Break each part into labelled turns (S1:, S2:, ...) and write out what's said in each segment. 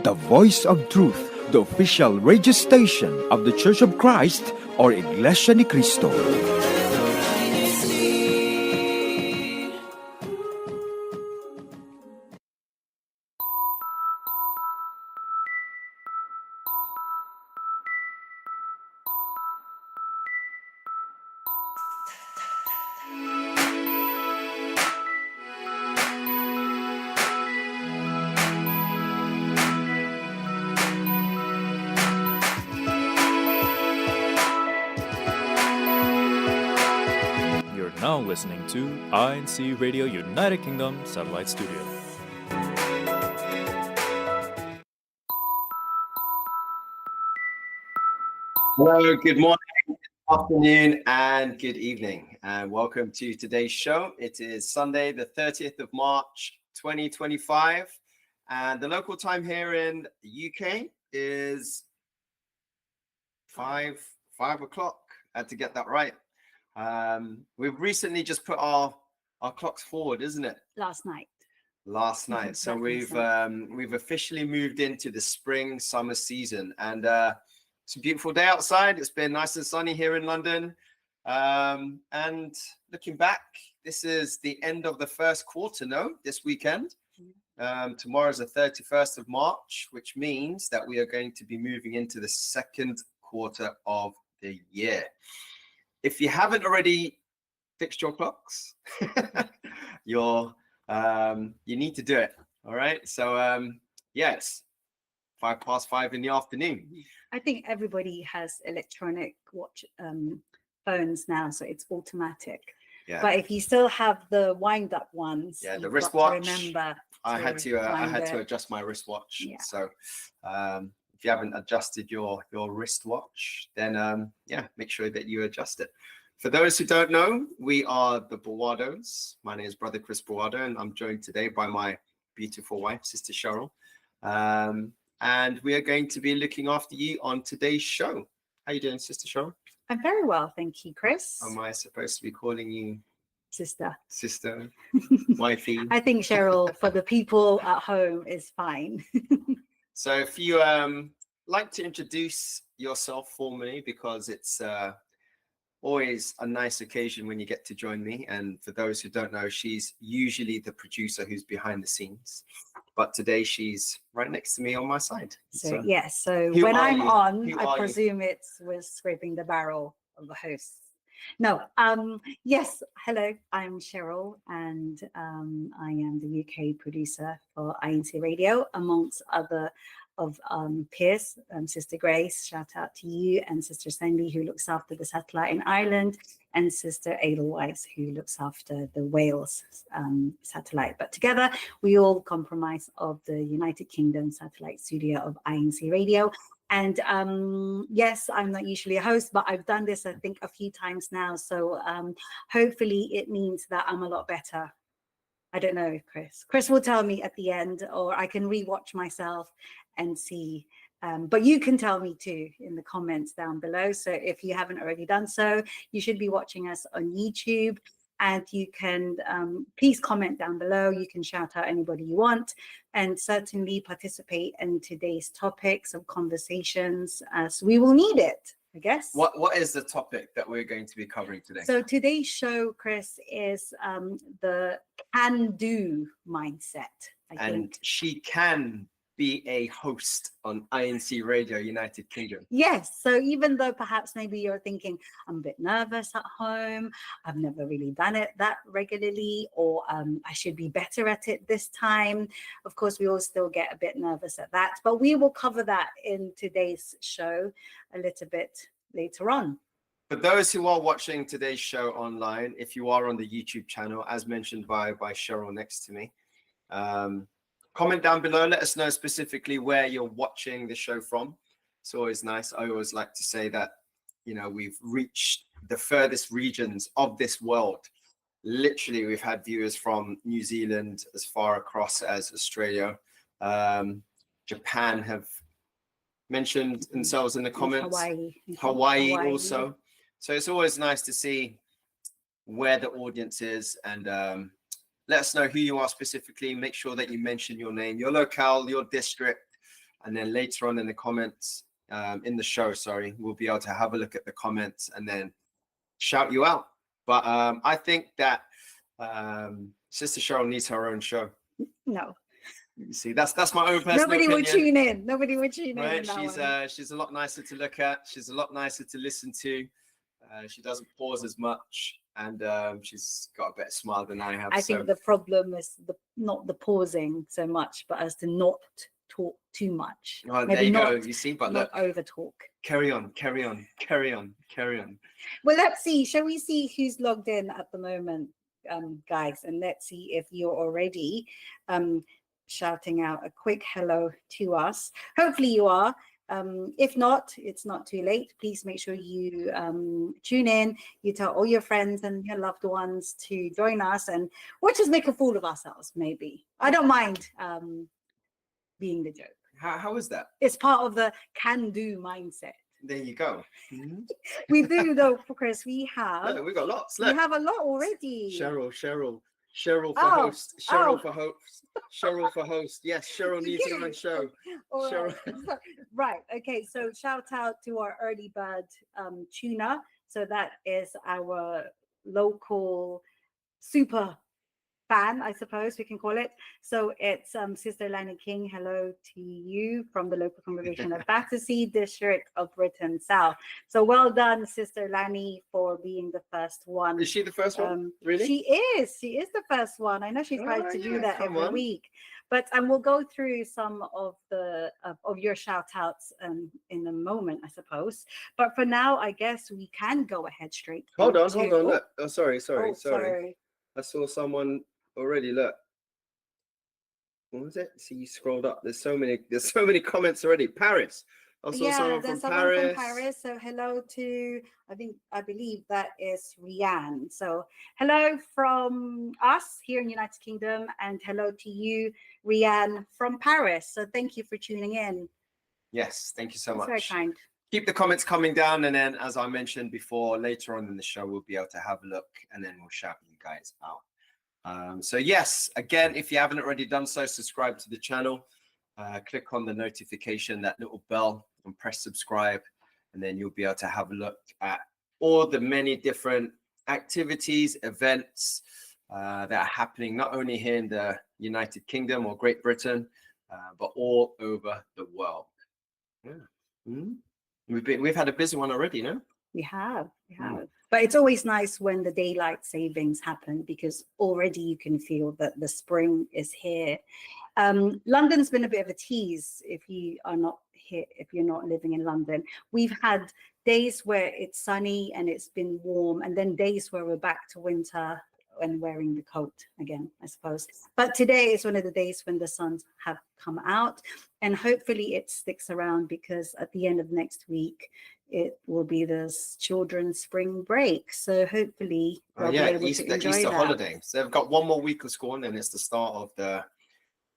S1: the voice of truth, the official radio station of the Church of Christ or Iglesia ni Cristo.
S2: Now listening to INCRadio United Kingdom Satellite Studio.
S3: Hello, good morning, good afternoon, and good evening, and welcome to today's show. It is Sunday, the 30th of March, 2025, and the local time here in the UK is 5 o'clock. I had to get that right. We've recently just put our clocks forward, isn't it?
S4: Last night.
S3: So we've officially moved into the spring summer season, and it's a beautiful day outside. It's been nice and sunny here in London, and looking back, this is the end of the first quarter. This weekend. Tomorrow is the 31st of March, which means that we are going to be moving into the second quarter of the year. If you haven't already fixed your clocks, you need to do it. All right. So it's 5:05 in the afternoon.
S4: I think everybody has electronic watch phones now, so it's automatic. Yeah. But if you still have the wind-up ones,
S3: the wristwatch.
S4: Remember,
S3: I had to adjust my wristwatch. Yeah. So if you haven't adjusted your wristwatch, then make sure that you adjust it. For those who don't know, we are the Bawados. My name is Brother Chris Bawado, and I'm joined today by my beautiful wife, Sister Cheryl. And we are going to be looking after you on today's show. How you doing, Sister Cheryl?
S4: I'm very well, thank you, Chris.
S3: Am I supposed to be calling you
S4: Sister,
S3: wifey?
S4: I think Cheryl, for the people at home, is fine.
S3: So if you like to introduce yourself formally, because it's always a nice occasion when you get to join me. And for those who don't know, she's usually the producer who's behind the scenes. But today she's right next to me on my side.
S4: So when I'm on, I presume we're scraping the barrel of the hosts. No, yes, hello, I'm Cheryl, and I am the UK producer for INCRadio, amongst other of peers, Sister Grace, shout out to you, and Sister Sandy, who looks after the satellite in Ireland, and Sister Edelweiss, who looks after the Wales satellite. But together, we all comprise of the United Kingdom satellite studio of INCRadio. And yes, I'm not usually a host, but I've done this, I think, a few times now. So hopefully it means that I'm a lot better. I don't know, Chris. Chris will tell me at the end, or I can rewatch myself and see. But you can tell me too in the comments down below. So if you haven't already done so, you should be watching us on YouTube. And you can please comment down below. You can shout out anybody you want, and certainly participate in today's topics of conversations, as we will need it, I guess.
S3: What is the topic that we're going to be covering today?
S4: So today's show, Chris, is the can-do mindset. I think
S3: she can be a host on INCRadio United Kingdom.
S4: Yes. So even though perhaps maybe you're thinking, I'm a bit nervous at home, I've never really done it that regularly, or I should be better at it this time. Of course, we all still get a bit nervous at that, but we will cover that in today's show a little bit later on.
S3: For those who are watching today's show online, if you are on the YouTube channel, as mentioned by Cheryl next to me, comment down below. Let us know specifically where you're watching the show from. It's always nice. I always like to say that, we've reached the furthest regions of this world. Literally, we've had viewers from New Zealand as far across as Australia. Japan have mentioned themselves in the comments. Hawaii also. So it's always nice to see where the audience is, and let us know who you are specifically. Make sure that you mention your name, your locale, your district, And then later on in the comments, in the show, sorry, we'll be able to have a look at the comments and then shout you out. But I think that Sister Cheryl needs her own show.
S4: No.
S3: You see, that's my own personal
S4: Nobody
S3: opinion.
S4: would tune in. Nobody would tune
S3: Right?
S4: in.
S3: She's a lot nicer to look at. She's a lot nicer to listen to. She doesn't pause as much, and she's got a better smile than I have.
S4: I think the problem is not the pausing so much, but as to not talk too much.
S3: Oh,
S4: Maybe
S3: there you
S4: not,
S3: go. You see, but
S4: not
S3: look,
S4: over talk.
S3: carry on.
S4: Well, let's see. Shall we see who's logged in at the moment, guys? And let's see if you're already shouting out a quick hello to us. Hopefully you are. If not, it's not too late. Please make sure you tune in. You tell all your friends and your loved ones to join us, and we'll just make a fool of ourselves, maybe. I don't mind being the joke.
S3: How is that?
S4: It's part of the can-do mindset.
S3: There you go. Mm-hmm.
S4: We do, though, Chris. We have.
S3: Look, we got lots.
S4: Look. We have a lot already.
S3: Cheryl for host. Cheryl for host. Cheryl for host. Yes, Cheryl needs her own show. Cheryl.
S4: Right. Okay. So shout out to our early bird tuner. So that is our local super fan, I suppose we can call it. So it's Sister Lani King. Hello to you from the local congregation of Battersea District of Britain South. So well done, Sister Lani, for being the first one.
S3: Is she the first one? Really?
S4: She is the first one. I know she tries to do that every week. But we'll go through some of the of your shout outs in a moment, I suppose. But for now, I guess we can go ahead straight.
S3: Hold on. Look. Oh, sorry. I saw someone already. Look. What was it? See, you scrolled up. There's so many comments already. Paris. I saw someone from Paris.
S4: So hello to, I believe that is Rianne. So hello from us here in United Kingdom, and hello to you, Rianne, from Paris. So thank you for tuning in.
S3: Yes, thank you so much.
S4: Very kind.
S3: Keep the comments coming down, and then, as I mentioned before, later on in the show, we'll be able to have a look, and then we'll shout you guys out. So yes, again, if you haven't already done so, subscribe to the channel. Click on the notification, that little bell, and press subscribe, and then you'll be able to have a look at all the many different activities, events that are happening not only here in the United Kingdom or Great Britain, but all over the world. Yeah. Mm-hmm. We've had a busy one already, no?
S4: We have. But it's always nice when the daylight savings happen, because already you can feel that the spring is here. London's been a bit of a tease if you are not here, if you're not living in London. We've had days where it's sunny and it's been warm, and then days where we're back to winter and wearing the coat again, I suppose. But today is one of the days when the suns have come out, and hopefully it sticks around, because at the end of next week, it will be the children's spring break. So hopefully they'll be able to enjoy
S3: Easter
S4: that.
S3: holiday. So they've got one more week of school, and then it's the start of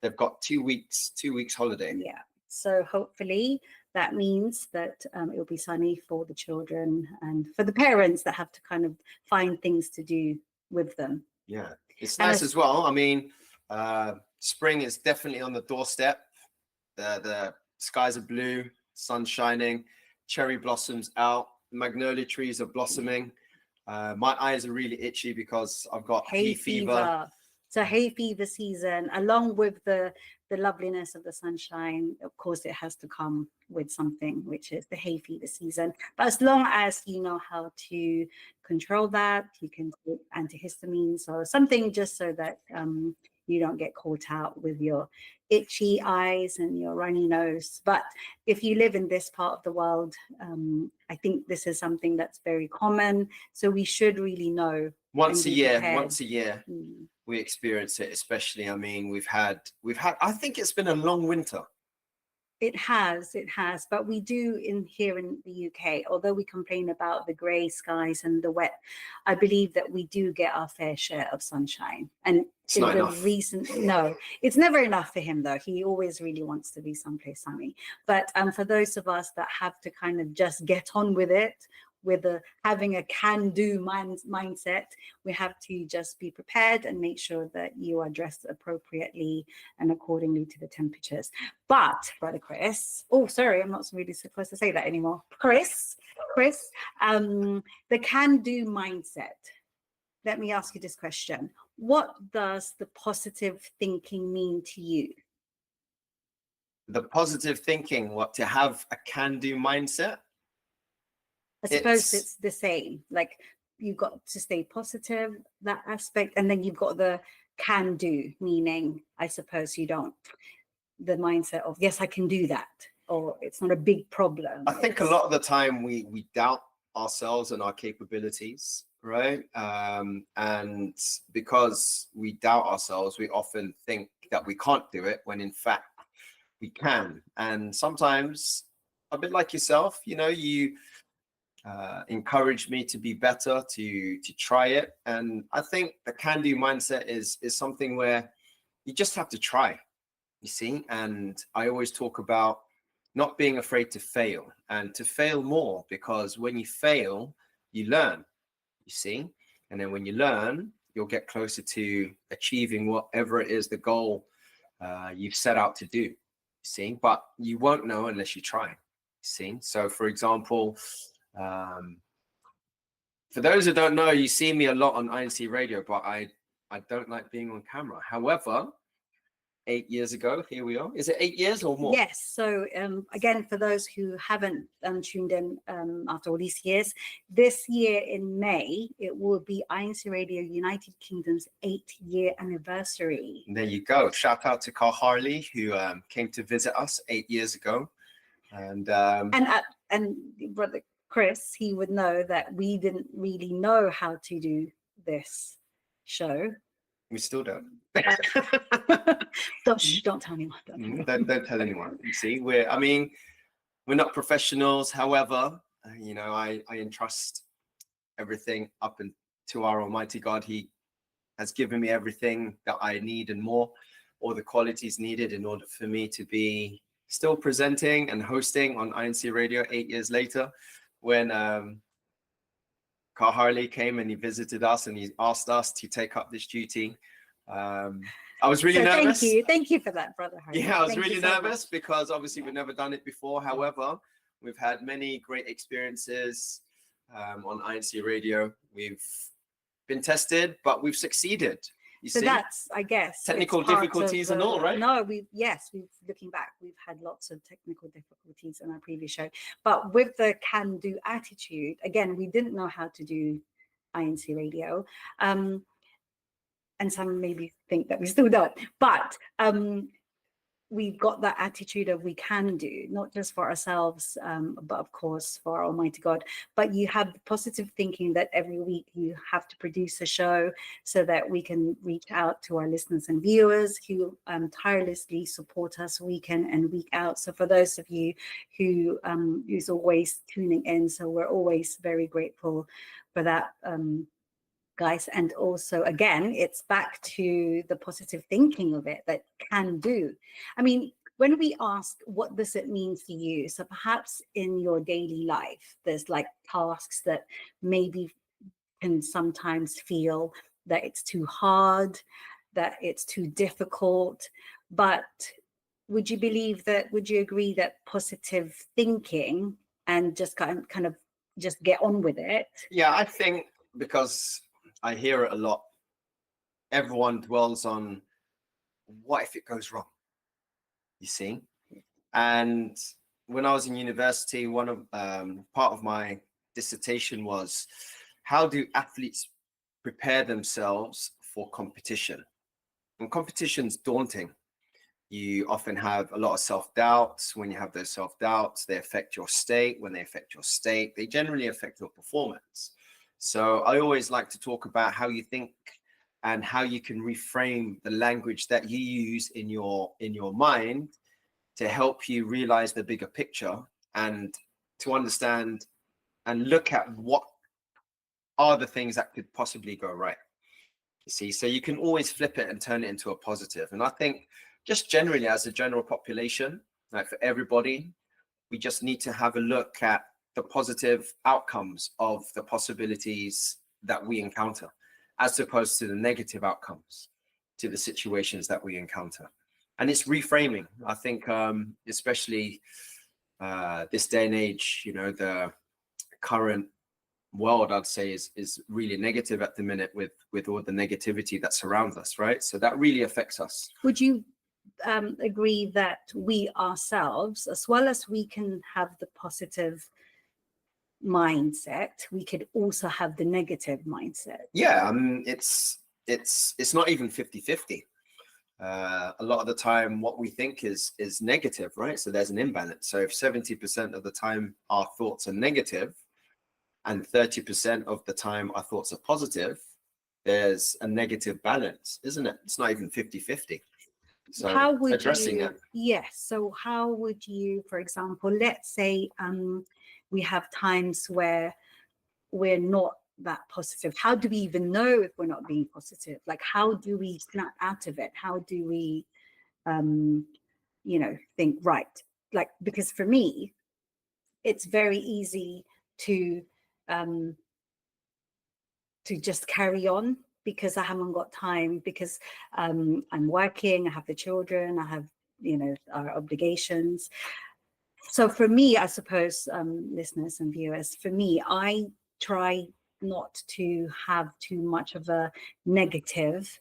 S3: they've got 2 weeks holiday.
S4: Yeah. So hopefully that means that it will be sunny for the children and for the parents that have to kind of find things to do with them.
S3: Yeah, it's nice as well. I mean, spring is definitely on the doorstep. The skies are blue, sun shining, cherry blossoms out, magnolia trees are blossoming. My eyes are really itchy because I've got hay fever.
S4: So hay fever season, along with the loveliness of the sunshine, of course, it has to come with something, which is the hay fever season. But as long as you know how to control that, you can take antihistamines or something, just so that you don't get caught out with your itchy eyes and your runny nose. But if you live in this part of the world, I think this is something that's very common. So we should really know.
S3: Once a year. We experience it, especially. I mean, we've had. I think it's been a long winter.
S4: It has, but we do here in the UK, although we complain about the grey skies and the wet, I believe that we do get our fair share of sunshine. And
S3: it's not enough.
S4: No, it's never enough for him, though. He always really wants to be someplace sunny. But for those of us that have to kind of just get on with it, with having a can-do mindset, we have to just be prepared and make sure that you are dressed appropriately and accordingly to the temperatures. But Brother Chris, oh, sorry, I'm not really supposed to say that anymore. Chris, the can-do mindset. Let me ask you this question. What does the positive thinking mean to you?
S3: The positive thinking, what, to have a can-do mindset?
S4: I suppose it's the same. Like, you've got to stay positive, that aspect, and then you've got the can-do, meaning, I suppose the mindset of, yes, I can do that, or it's not a big problem.
S3: I think a lot of the time we doubt ourselves and our capabilities, right? And because we doubt ourselves, we often think that we can't do it, when in fact we can. And sometimes, a bit like yourself, you know, you encourage me to be better, to try it. And I think the can-do mindset is something where you just have to try, you see. And I always talk about not being afraid to fail, and to fail more, because when you fail, you learn, you see. And then when you learn, you'll get closer to achieving whatever it is, the goal you've set out to do, you see. But you won't know unless you try, you see. So for example, for those who don't know, you see me a lot on INCRadio, but I don't like being on camera. However, 8 years ago, here we are. Is it 8 years or more?
S4: Yes. So again, for those who haven't tuned in after all these years, this year in May, it will be INCRadio United Kingdom's 8-year anniversary.
S3: And there you go. Shout out to Carl Harley, who came to visit us 8 years ago. And Brother Chris, he would know that we didn't really know how to do this show. We still don't.
S4: Don't tell anyone.
S3: Don't tell anyone. You see, we're not professionals. However, you know, I entrust everything up to our Almighty God. He has given me everything that I need and more, all the qualities needed in order for me to be still presenting and hosting on INCRadio 8 years later. When Carl Harley came and he visited us and he asked us to take up this duty. I was really nervous.
S4: Thank you for that, Brother Harley.
S3: Yeah, I was really nervous because obviously we've never done it before. However, we've had many great experiences on INCRadio. We've been tested, but we've succeeded. So
S4: that's, I guess,
S3: technical difficulties and all, right?
S4: No, looking back, we've had lots of technical difficulties in our previous show. But with the can-do attitude, again, we didn't know how to do INCRadio. And some maybe think that we still don't. But we've got that attitude of we can do, not just for ourselves, but of course for our Almighty God. But you have the positive thinking that every week you have to produce a show so that we can reach out to our listeners and viewers who tirelessly support us week in and week out. So for those of you who's always tuning in, so we're always very grateful for that, guys. And also, again, it's back to the positive thinking of it, that can do. I mean, when we ask, what does it mean to you? So perhaps in your daily life, there's like tasks that maybe can sometimes feel that it's too hard, that it's too difficult. But would you agree that positive thinking and just kind of just get on with it?
S3: Yeah, I think, because I hear it a lot, everyone dwells on what if it goes wrong, you see. And when I was in university, one of part of my dissertation was, how do athletes prepare themselves for competition? And competition's daunting. You often have a lot of self-doubts. When you have those self-doubts, they affect your state. When they affect your state, they generally affect your performance. So I always like to talk about how you think and how you can reframe the language that you use in your mind to help you realize the bigger picture and to understand and look at what are the things that could possibly go right. You see, so you can always flip it and turn it into a positive. And I think just generally as a general population, like for everybody, we just need to have a look at the positive outcomes of the possibilities that we encounter, as opposed to the negative outcomes to the situations that we encounter. And it's reframing. I think, especially this day and age, you know, the current world, I'd say, is really negative at the minute with all the negativity that surrounds us, right? So that really affects us.
S4: Would you agree that we ourselves, as well as we can have the positive mindset, we could also have the negative mindset?
S3: Yeah, I mean, it's not even 50-50. A lot of the time what we think is negative, right? So there's an imbalance. So if 70% of the time our thoughts are negative and 30% of the time our thoughts are positive, there's a negative balance, isn't it? It's not even 50-50. So
S4: how would
S3: addressing
S4: you,
S3: it.
S4: yes, so how would you, for example, let's say we have times where we're not that positive. How do we even know if we're not being positive? Like, how do we snap out of it? How do we you know, think, right, like, because for me it's very easy to just carry on because I haven't got time, because I'm working, I have the children, I have, you know, our obligations. So for me, I suppose, listeners and viewers, for me, I try not to have too much of a negative,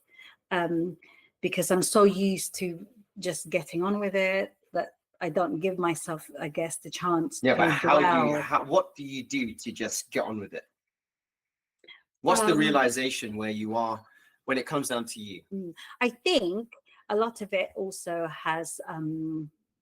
S4: because I'm so used to just getting on with it that I don't give myself, I guess, the chance.
S3: Yeah, but
S4: to
S3: what do you do to just get on with it? What's the realization where you are when it comes down to you?
S4: I think a lot of it also has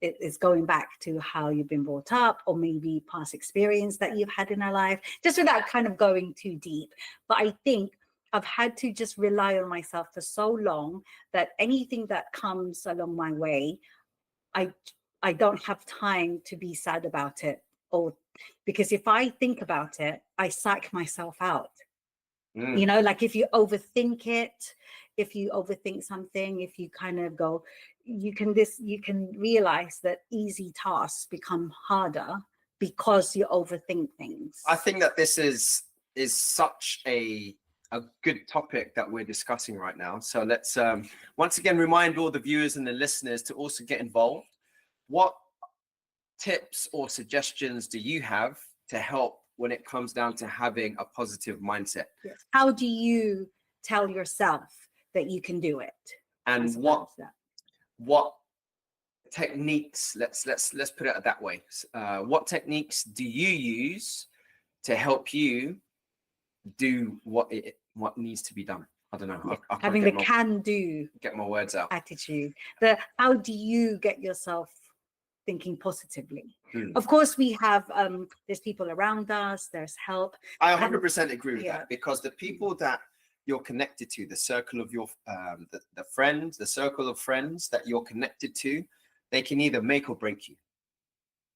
S4: it is going back to how you've been brought up, or maybe past experience that you've had in our life, just without kind of going too deep. But I think I've had to just rely on myself for so long that anything that comes along my way, I don't have time to be sad about it, or because if I think about it, I psych myself out. You know, like if you overthink it, if you overthink something, if you kind of go, you can realize that easy tasks become harder because you overthink things.
S3: I think that this is such a good topic that we're discussing right now. So let's once again remind all the viewers and the listeners to also get involved. What tips or suggestions do you have to help when it comes down to having a positive mindset?
S4: Yes. How do you tell yourself that you can do it?
S3: And what techniques, let's put it that way. What techniques do you use to help you do what needs to be done? I don't know. I
S4: having the can-do,
S3: get my words out,
S4: attitude. How do you get yourself thinking positively? Of course, we have there's people around us, there's help.
S3: I 100% agree with that, because the people that you're connected to, the circle of your the friends, the circle of friends that you're connected to, they can either make or break you.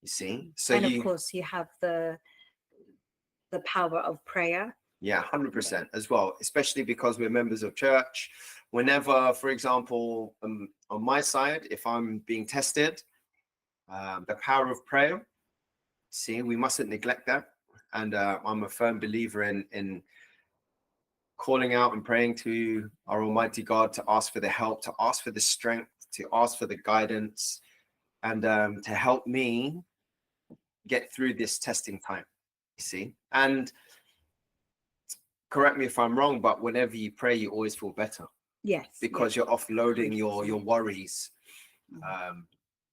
S3: You see? So
S4: and of course you have the power of prayer.
S3: Yeah, 100% as well, especially because we're members of church. Whenever, for example, on my side, if I'm being tested, the power of prayer, see, we mustn't neglect that. And I'm a firm believer in calling out and praying to our Almighty God to ask for the help, to ask for the strength, to ask for the guidance, and to help me get through this testing time, you see. And correct me if I'm wrong, but whenever you pray, you always feel better.
S4: Yes.
S3: Because you're offloading your worries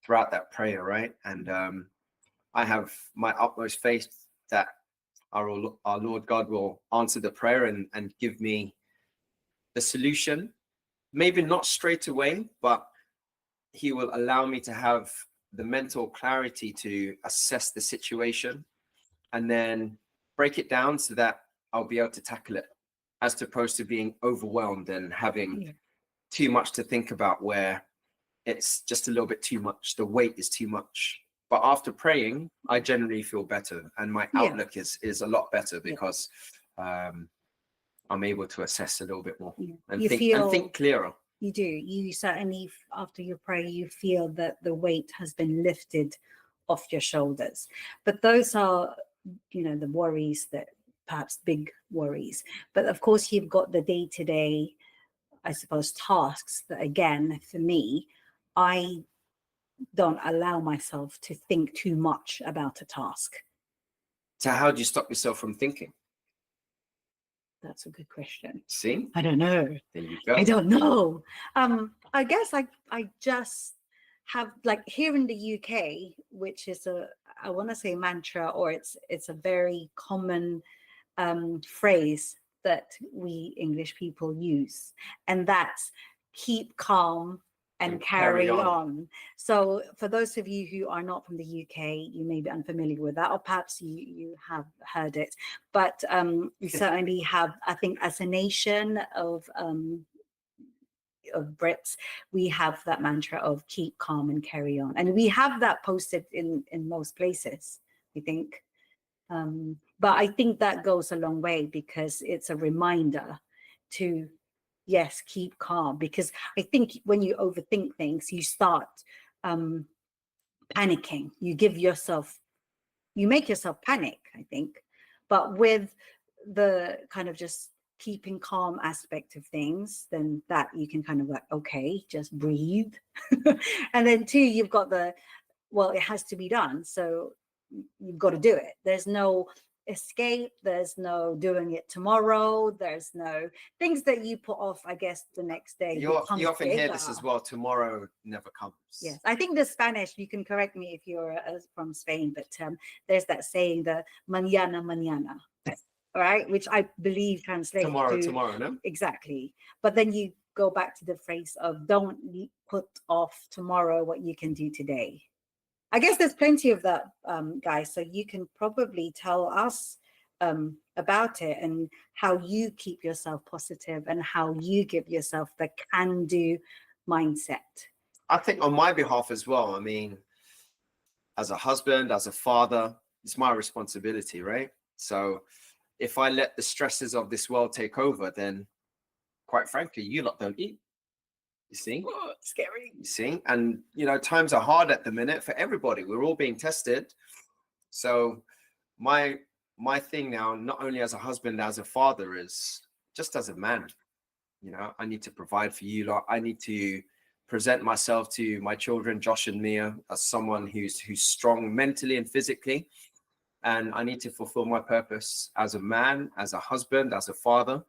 S3: throughout that prayer, right? And I have my utmost faith that our Lord God will answer the prayer and give me the solution. Maybe not straight away, but he will allow me to have the mental clarity to assess the situation and then break it down so that I'll be able to tackle it, as opposed to being overwhelmed and having too much to think about, where it's just a little bit too much. The weight is too much. But after praying, I generally feel better, and my outlook is a lot better, because I'm able to assess a little bit more and think clearer.
S4: You do. You certainly, after you pray, you feel that the weight has been lifted off your shoulders. But those are the worries that perhaps big worries. But of course, you've got the day-to-day, I suppose, tasks that, again, for me, I don't allow myself to think too much about a task.
S3: So how do you stop yourself from thinking?
S4: That's a good question.
S3: See?
S4: I don't know.
S3: There you go.
S4: I don't know. I guess I just have, like, here in the UK, which is I want to say mantra, or it's a very common phrase that we English people use, and that's keep calm and carry on. So for those of you who are not from the UK, you may be unfamiliar with that, or perhaps you have heard it, but we certainly have, I think, as a nation of Brits, we have that mantra of keep calm and carry on, and we have that posted in most places, I think. But I think that goes a long way, because it's a reminder to, yes, keep calm. Because I think when you overthink things, you start panicking. You make yourself panic, I think. But with the kind of just keeping calm aspect of things, then that you can kind of like, okay, just breathe. And then two, you've got well, it has to be done. So you've got to do it. There's no escape. There's no doing it tomorrow. There's no things that you put off, I guess, the next day.
S3: You often hear this as well. Tomorrow never comes.
S4: Yes. I think the Spanish, you can correct me if you're from Spain, but there's that saying, the mañana, mañana, right? Which I believe translates
S3: tomorrow, no?
S4: Exactly. But then you go back to the phrase of don't put off tomorrow what you can do today. I guess there's plenty of that, guys. So you can probably tell us about it, and how you keep yourself positive, and how you give yourself the can-do mindset.
S3: I think on my behalf as well, I mean, as a husband, as a father, it's my responsibility, right? So if I let the stresses of this world take over, then quite frankly, you lot don't eat. You see?
S4: Oh, it's scary.
S3: You see? And, times are hard at the minute for everybody. We're all being tested. So my thing now, not only as a husband, as a father, is just as a man. I need to provide for you lot. I need to present myself to my children, Josh and Mia, as someone who's strong mentally and physically. And I need to fulfill my purpose as a man, as a husband, as a father,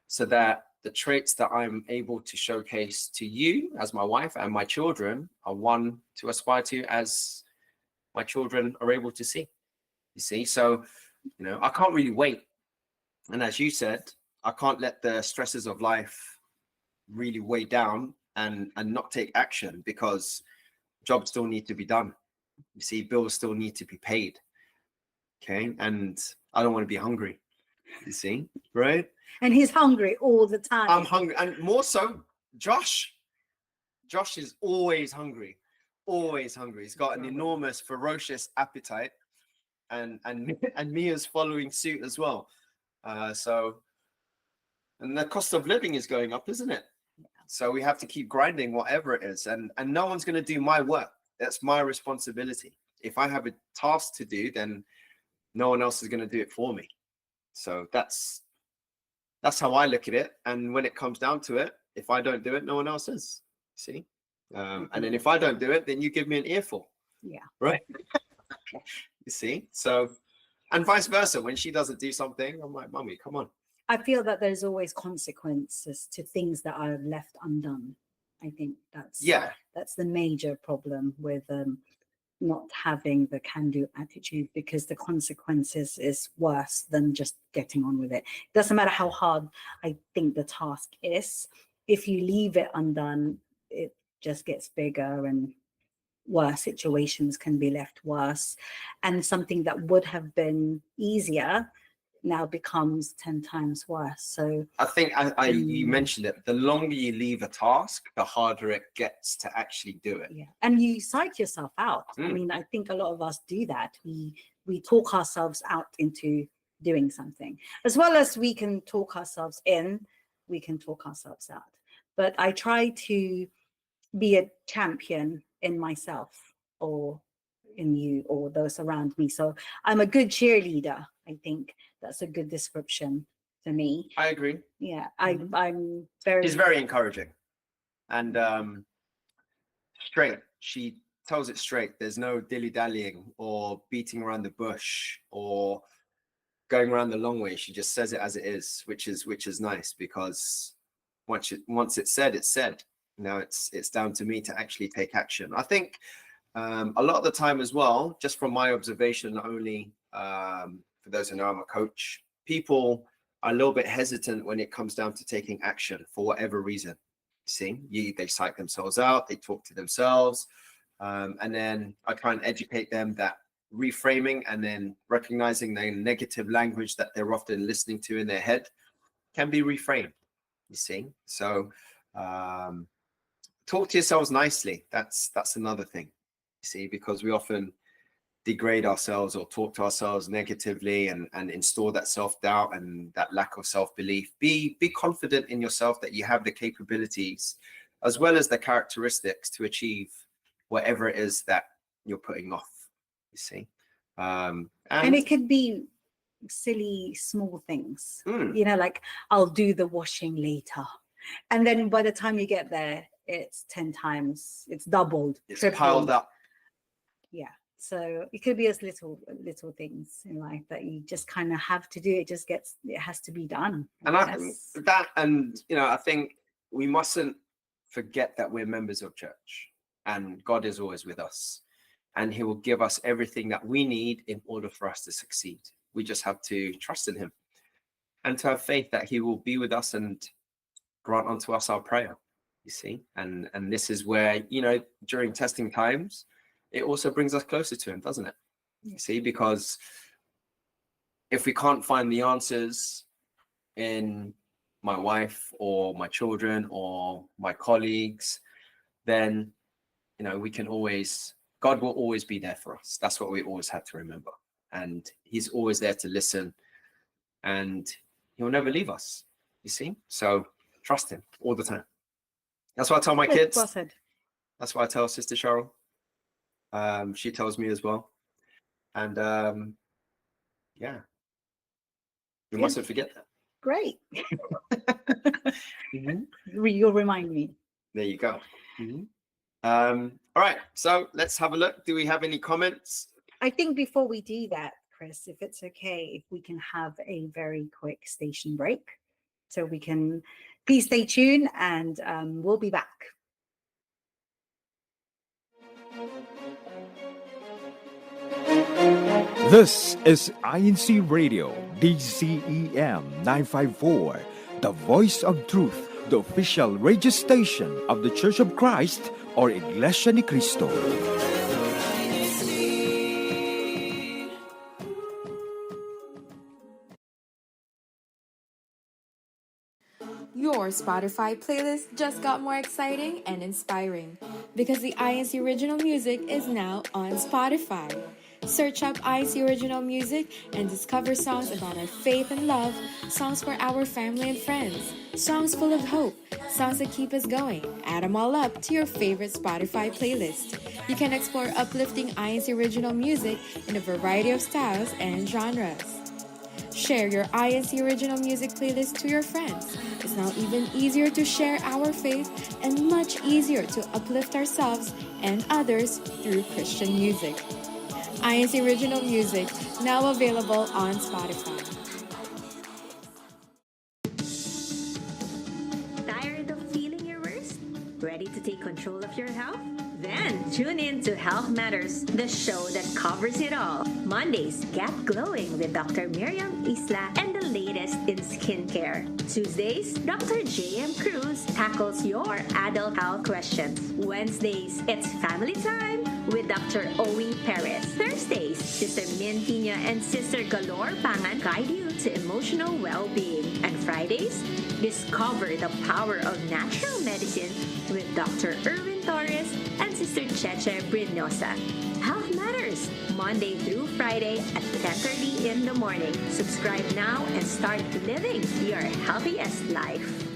S3: so that the traits that I'm able to showcase to you as my wife and my children are one to aspire to, as my children are able to see. You see? So, I can't really wait. And as you said, I can't let the stresses of life really weigh down and not take action, because jobs still need to be done. You see, bills still need to be paid. Okay. And I don't want to be hungry. You see, right?
S4: And he's hungry all the time.
S3: I'm hungry, and more so, Josh is always hungry, always hungry. He's got an enormous, ferocious appetite, and Mia's following suit as well. So, and the cost of living is going up, isn't it? Yeah. So we have to keep grinding, whatever it is, and no one's going to do my work. That's my responsibility. If I have a task to do, then no one else is going to do it for me. So that's how I look at it. And when it comes down to it, if I don't do it, no one else is. See? And then if I don't do it, then you give me an earful.
S4: Yeah.
S3: Right? You see? So, and vice versa. When she doesn't do something, I'm like, Mummy, come on.
S4: I feel that there's always consequences to things that are left undone. I think that's the major problem with not having the can-do attitude, because the consequences is worse than just getting on with it. It doesn't matter how hard I think the task is. If you leave it undone, it just gets bigger, and worse situations can be left worse. And something that would have been easier now becomes 10 times worse. So
S3: I think you mentioned it. The longer you leave a task, the harder it gets to actually do it.
S4: Yeah, and you psych yourself out. I mean, I think a lot of us do that. We talk ourselves out into doing something, as well as we can talk ourselves in. We can talk ourselves out. But I try to be a champion in myself, or in you or those around me. So I'm a good cheerleader. I think that's a good description for me.
S3: I agree.
S4: Yeah, I'm very.
S3: She's very encouraging, and straight. She tells it straight. There's no dilly-dallying or beating around the bush or going around the long way. She just says it as it is, which is nice, because once it's said, it's said. Now it's down to me to actually take action. I think a lot of the time as well, just from my observation, not only for those who know I'm a coach, people are a little bit hesitant when it comes down to taking action for whatever reason. See, they psych themselves out, they talk to themselves, and then I try and educate them that reframing and then recognizing the negative language that they're often listening to in their head can be reframed. You see, so talk to yourselves nicely. That's another thing. You see, because we often degrade ourselves or talk to ourselves negatively and install that self-doubt and that lack of self-belief. Be confident in yourself that you have the capabilities as well as the characteristics to achieve whatever it is that you're putting off, you see. And
S4: it could be silly small things, like I'll do the washing later, and then by the time you get there, it's 10 times, it's doubled,
S3: it's
S4: tripled.
S3: piled up.
S4: Yeah. So it could be as little things in life that you just kind of have to do. It has to be done.
S3: I think we mustn't forget that we're members of church and God is always with us and he will give us everything that we need in order for us to succeed. We just have to trust in him and to have faith that he will be with us and grant unto us our prayer, you see. And this is where, during testing times, it also brings us closer to him, doesn't it? You see, because if we can't find the answers in my wife or my children or my colleagues, then, God will always be there for us. That's what we always have to remember. And he's always there to listen and he'll never leave us, you see? So trust him all the time. That's what I tell my kids. That's what I tell Sister Cheryl. She tells me as well. And we mustn't forget that.
S4: Great. You'll remind me.
S3: There you go. All right, so let's have a look. Do we have any comments?
S4: I think before we do that, Chris, if it's okay, if we can have a very quick station break, so we can please stay tuned and we'll be back.
S1: This is INCRadio, DCEM 954, the voice of truth, the official radio station of the Church of Christ or Iglesia ni Cristo.
S5: Your Spotify playlist just got more exciting and inspiring because the INC Original Music is now on Spotify. Search up INC Original Music and discover songs about our faith and love, songs for our family and friends, songs full of hope, songs that keep us going. Add them all up to your favorite Spotify playlist. You can explore uplifting INC Original Music in a variety of styles and genres. Share your INC Original Music playlist to your friends. It's now even easier to share our faith and much easier to uplift ourselves and others through Christian music. INC Original Music, now available on Spotify.
S6: Tired of feeling your worst? Ready to take control of your health? Then tune in to Health Matters, the show that covers it all. Mondays, get glowing with Dr. Miriam Isla and the latest in skincare. Tuesdays, Dr. J.M. Cruz tackles your adult health questions. Wednesdays, it's family time with Dr. Owie Perez. Thursdays, Sister Min Pina and Sister Galore Pangan guide you to emotional well-being. And Fridays, discover the power of natural medicine with Dr. Erwin Torres and Sister Cheche Brinosa. Health Matters, Monday through Friday at 10:30 in the morning. Subscribe now and start living your healthiest life.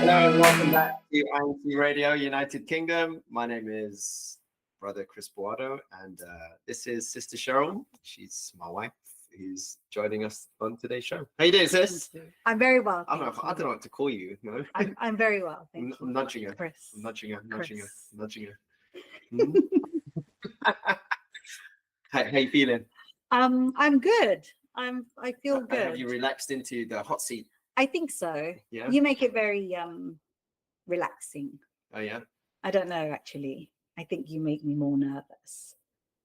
S3: Hello and welcome back to INCRadio United Kingdom. My name is Brother Chris Boado, and this is Sister Cheryl. She's my wife, who's joining us on today's show. How you doing, sis?
S4: I'm very well.
S3: I don't know what to call you. No?
S4: I'm very well. Thank you.
S3: I'm nudging her.
S4: Chris.
S3: I'm nudging her. Nudging her. How you feeling?
S4: I'm good. I feel good.
S3: Have you relaxed into the hot seat?
S4: I think so.
S3: Yeah.
S4: You make it very relaxing.
S3: Oh yeah.
S4: I don't know actually. I think you make me more nervous,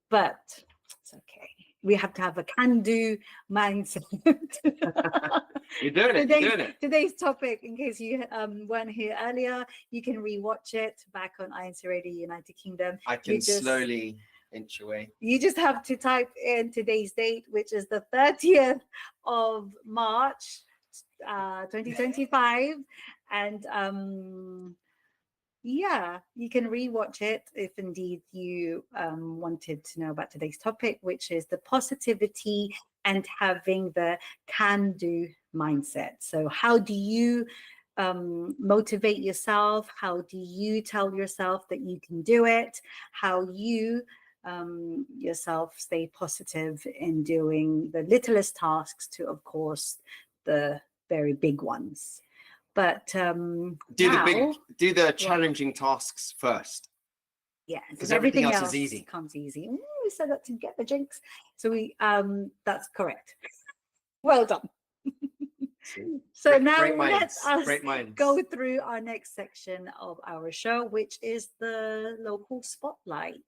S4: but it's okay. We have to have a can-do mindset.
S3: You're doing it.
S4: Today's topic, in case you weren't here earlier, you can rewatch it back on INCRadio United Kingdom.
S3: I can slowly inch away.
S4: You just have to type in today's date, which is the 30th of March, 2025, and yeah, you can rewatch it if indeed you wanted to know about today's topic, which is the positivity and having the can-do mindset. So how do you motivate yourself? How do you tell yourself that you can do it? How you yourself stay positive in doing the littlest tasks to, of course, the very big ones. But
S3: do the challenging tasks first.
S4: Yeah,
S3: because everything else is easy.
S4: Comes easy. Ooh, we said that to get the jinx. So we that's correct. Well done. So now let us go through our next section of our show, which is the local spotlight.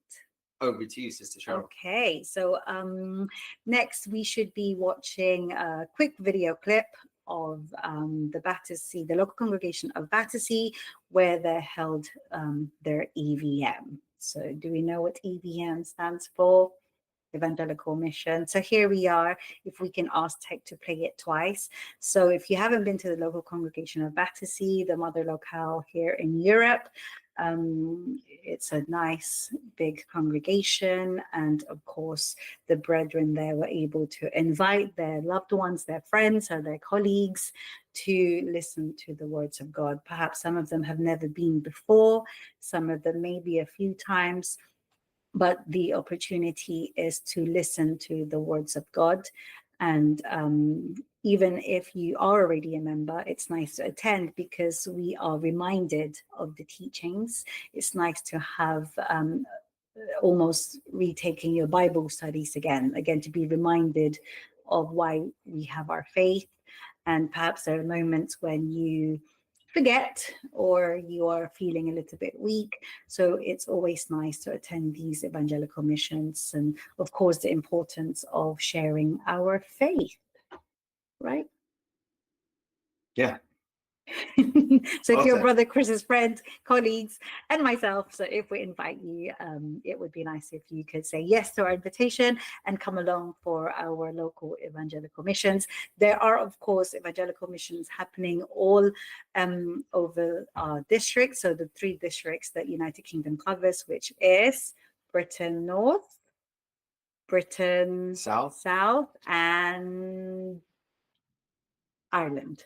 S3: Over to you, Sister Cheryl.
S4: Okay, so next we should be watching a quick video clip of the Battersea, the local congregation of Battersea, where they held their EVM. So do we know what EVM stands for? Evangelical Mission. So here we are. If we can ask Tech to play it twice. So if you haven't been to the local congregation of Battersea, the mother locale here in Europe, it's a nice big congregation, and of course the brethren there were able to invite their loved ones, their friends or their colleagues to listen to the words of God. Perhaps some of them have never been before, some of them maybe a few times, but the opportunity is to listen to the words of God. And even if you are already a member, it's nice to attend because we are reminded of the teachings. It's nice to have almost retaking your Bible studies again, to be reminded of why we have our faith. And perhaps there are moments when you forget or you are feeling a little bit weak. So it's always nice to attend these evangelical missions, and of course the importance of sharing our faith, right?
S3: Yeah.
S4: So if your brother Chris's friend, colleagues, and myself, so if we invite you, it would be nice if you could say yes to our invitation and come along for our local evangelical missions. There are, of course, evangelical missions happening all over our districts. So the 3 districts that United Kingdom covers, which is Britain North, Britain South, and Ireland.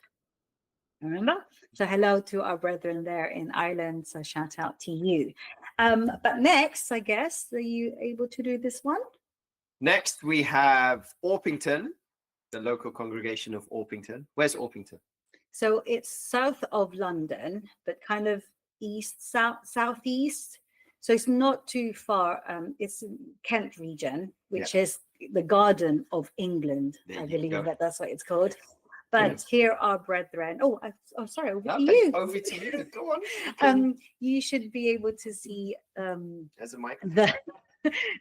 S4: Remember? So hello to our brethren there in Ireland. So shout out to you. But next, I guess, are you able to do this one?
S3: Next, we have Orpington, the local congregation of Orpington. Where's Orpington?
S4: So it's south of London, but kind of southeast. So it's not too far. It's in Kent region, which is the Garden of England. I believe that's what it's called. But here are brethren. Oh, sorry, over to you.
S3: Over to you. Go on.
S4: You should be able to see
S3: There's a mic.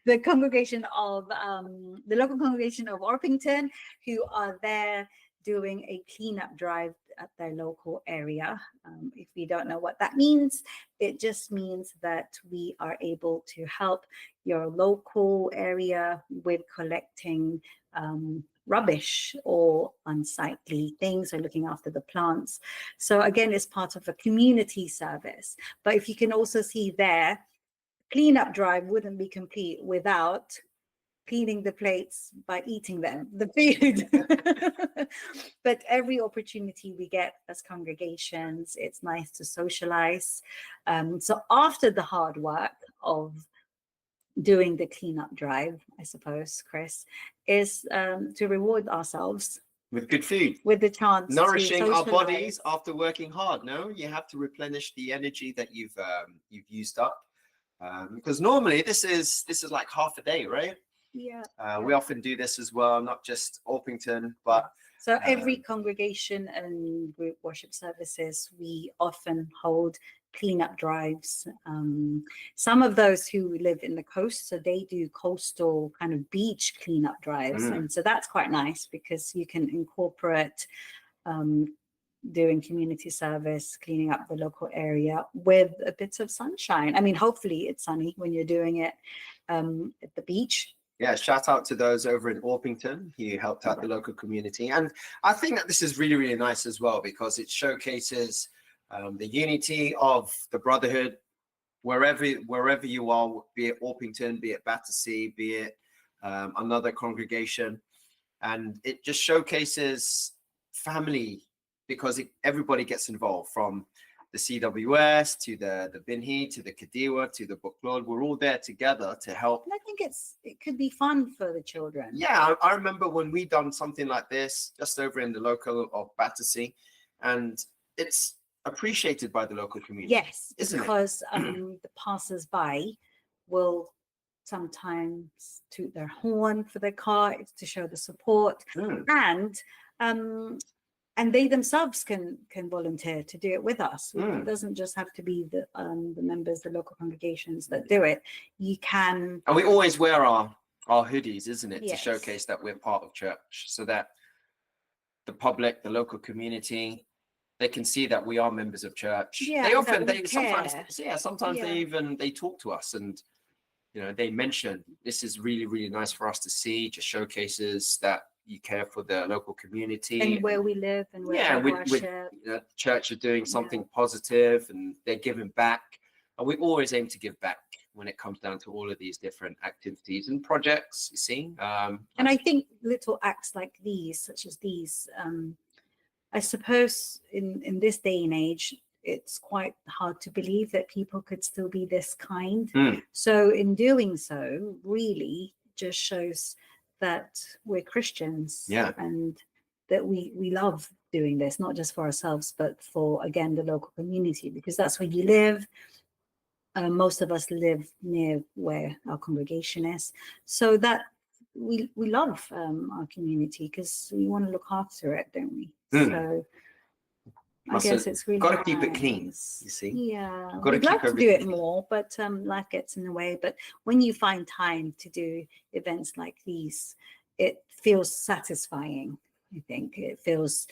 S4: the congregation of the local congregation of Orpington, who are there doing a cleanup drive at their local area. If you don't know what that means, it just means that we are able to help your local area with collecting rubbish or unsightly things, or looking after the plants. So again, it's part of a community service. But if you can also see there, cleanup drive wouldn't be complete without cleaning the plates by eating them, the food. But every opportunity we get as congregations, it's nice to socialize. So after the hard work of doing the cleanup drive, I suppose, Chris, is to reward ourselves
S3: with good food,
S4: with the chance
S3: nourishing
S4: to
S3: our bodies after working hard. No, you have to replenish the energy that you've used up, because normally this is like half a day, right?
S4: Yeah.
S3: We often do this as well, not just Orpington, but
S4: so every congregation and group worship services, we often hold cleanup drives. Some of those who live in the coast, so they do coastal kind of beach cleanup drives, and so that's quite nice because you can incorporate doing community service, cleaning up the local area with a bit of sunshine. I mean, hopefully it's sunny when you're doing it at the beach.
S3: Yeah, shout out to those over in Orpington who helped out the local community. And I think that this is really, really nice as well, because it showcases the unity of the brotherhood wherever you are, be it Orpington, be it Battersea, be it another congregation. And it just showcases family, because everybody gets involved, from the CWS to the Binhi to the Kadiwa to the Buklod. We're all there together to help.
S4: And I think it could be fun for the children.
S3: Yeah, I remember when we done something like this just over in the local of Battersea, and it's appreciated by the local community.
S4: Yes, because the passers-by will sometimes toot their horn for their car to show the support, and they themselves can volunteer to do it with us. It doesn't just have to be the members, the local congregations that do it. You can,
S3: and we always wear our hoodies, isn't it,
S4: yes,
S3: to showcase that we're part of church, so that the public, the local community, they can see that we are members of church.
S4: Yeah,
S3: sometimes they talk to us, and they mention, this is really, really nice for us to see. Just showcases that you care for the local community
S4: and where we live and where we worship.
S3: The church are doing something positive, and they're giving back. And we always aim to give back when it comes down to all of these different activities and projects, you see.
S4: And I think little acts like these, such as these, I suppose in this day and age, it's quite hard to believe that people could still be this kind. So in doing so, really just shows that we're Christians, and that we love doing this, not just for ourselves, but for, again, the local community, because that's where you live. Most of us live near where our congregation is, so that we love our community because we want to look after it, don't we? So I guess it's really
S3: got to keep it clean, you see.
S4: Yeah, we'd like to do it more, but life gets in the way. But when you find time to do events like these, it feels satisfying. I think it feels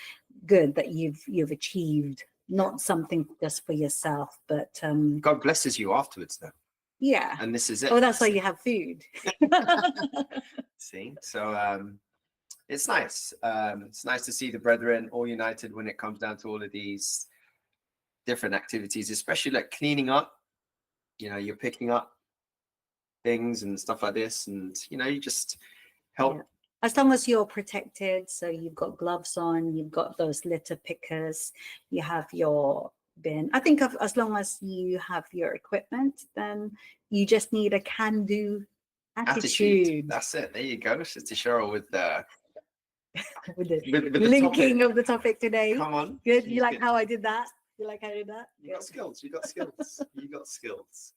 S4: good that you've achieved not something just for yourself, but
S3: God blesses you afterwards, though.
S4: Yeah,
S3: and this is it.
S4: Oh, that's why you have food.
S3: See, so it's nice. It's nice to see the brethren all united when it comes down to all of these different activities, especially like cleaning up. You're picking up things and stuff like this, and you just help.
S4: Yeah. As long as you're protected, so you've got gloves on, you've got those litter pickers, you have your bin. I think as long as you have your equipment, then you just need a can-do attitude.
S3: That's it. There you go, Sister Cheryl, with the
S4: linking of the topic today.
S3: Come on.
S4: Good. You like how I did that? You like how I did that?
S3: You got skills. You got skills. You got skills.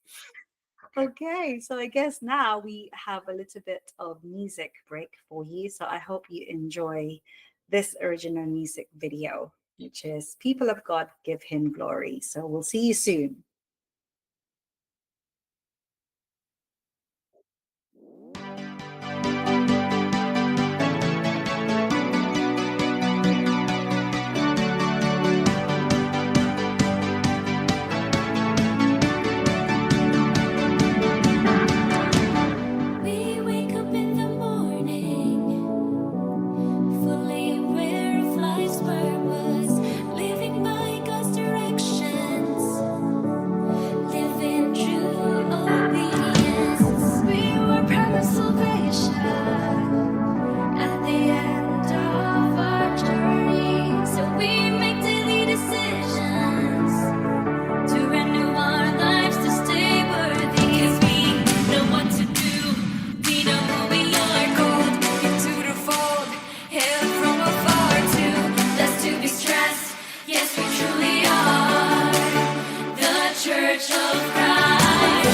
S4: Okay, so I guess now we have a little bit of music break for you. So I hope you enjoy this original music video, which is People of God Give Him Glory. So we'll see you soon.
S7: Living by God's directions. Church of Christ.